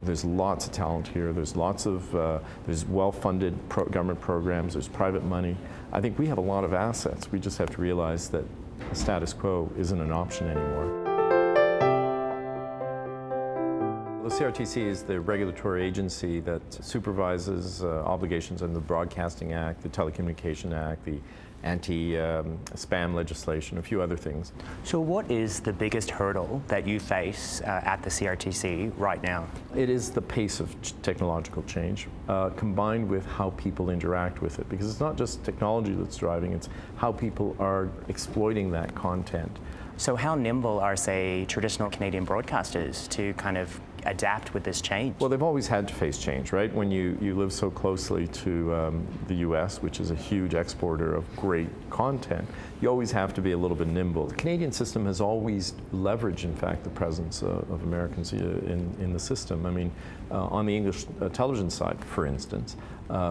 There's lots of talent here. There's lots of there's well-funded government programs. There's private money. I think we have a lot of assets. We just have to realize that the status quo isn't an option anymore. The CRTC is the regulatory agency that supervises obligations under the Broadcasting Act, the Telecommunications Act, the anti-spam legislation, a few other things. So what is the biggest hurdle that you face at the CRTC right now? It is the pace of technological change combined with how people interact with it, because it's not just technology that's driving, it's how people are exploiting that content. So how nimble are, say, traditional Canadian broadcasters to kind of adapt with this change? Well, they've always had to face change, right? When you live so closely to the US, which is a huge exporter of great content, you always have to be a little bit nimble. The Canadian system has always leveraged, in fact, the presence of Americans in the system. I mean, on the English television side, for instance,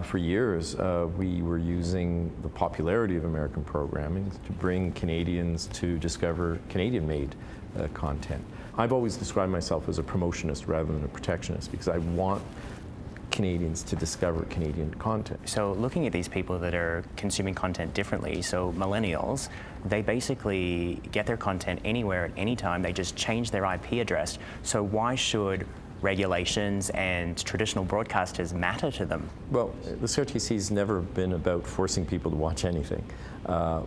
for years, we were using the popularity of American programming to bring Canadians to discover Canadian-made content. I've always described myself as a promotionist rather than a protectionist because I want Canadians to discover Canadian content. So looking at these people that are consuming content differently, so millennials, they basically get their content anywhere at any time. They just change their IP address. So why should regulations and traditional broadcasters matter to them? Well, the CRTC's never been about forcing people to watch anything.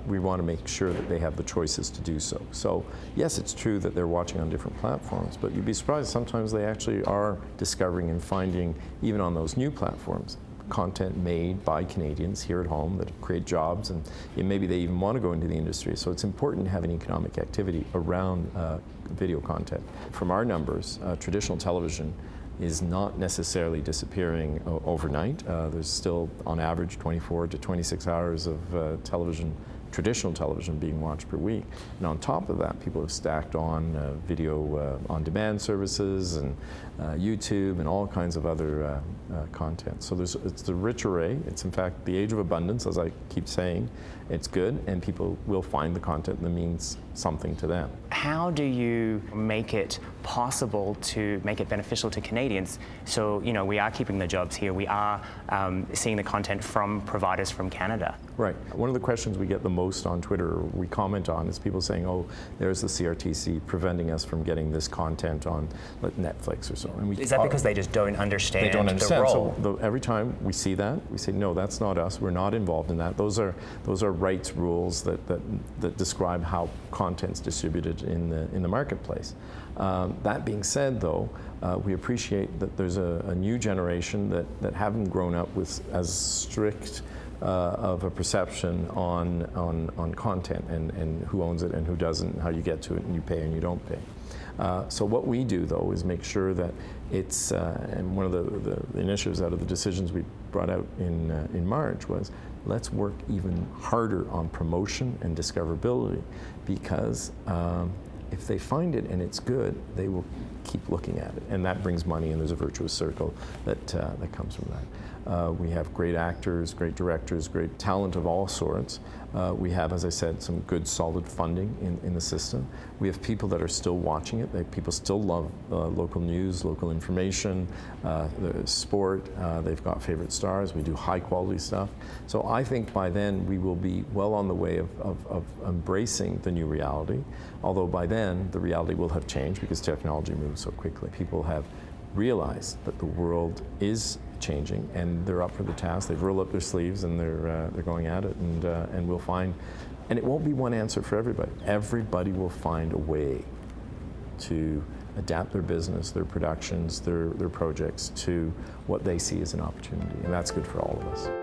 We want to make sure that they have the choices to do so. So yes, it's true that they're watching on different platforms, but you'd be surprised sometimes they actually are discovering and finding, even on those new platforms, content made by Canadians here at home that create jobs, and maybe they even want to go into the industry. So it's important to have an economic activity around video content. From our numbers, traditional television is not necessarily disappearing overnight. There's still, on average, 24 to 26 hours of traditional television being watched per week. And on top of that, people have stacked on video on-demand services and YouTube and all kinds of other content. So it's the rich array. It's in fact the age of abundance, as I keep saying. It's good, and people will find the content that means something to them. How do you make it possible to make it beneficial to Canadians? So, you know, we are keeping the jobs here. We are seeing the content from providers from Canada. Right. One of the questions we get the most on Twitter, or we comment on, is people saying, oh, there's the CRTC preventing us from getting this content on Netflix or so. And is that because they just don't understand the role? So every time we see that, we say, no, that's not us. We're not involved in that. Those are rights rules that describe how content's distributed in the marketplace. That being said, though, we appreciate that there's a new generation that haven't grown up with as strict of a perception on content and who owns it and who doesn't, how you get to it, and you pay and you don't pay. So what we do, though, is make sure that it's, and one of the initiatives out of the decisions we brought out in March was, let's work even harder on promotion and discoverability, because if they find it and it's good, they will keep looking at it, and that brings money, and there's a virtuous circle that comes from that. We have great actors, great directors, great talent of all sorts. We have, as I said, some good solid funding in the system. We have people that are still watching it. People still love local news, local information, sport. They've got favorite stars. We do high quality stuff. So I think by then we will be well on the way of embracing the new reality, although by then the reality will have changed because technology moves so quickly. People have realized that the world is changing, and they're up for the task. They've rolled up their sleeves and they're going at it, and we'll find, and it won't be one answer for everybody. Everybody will find a way to adapt their business, their productions, their projects to what they see as an opportunity, and that's good for all of us.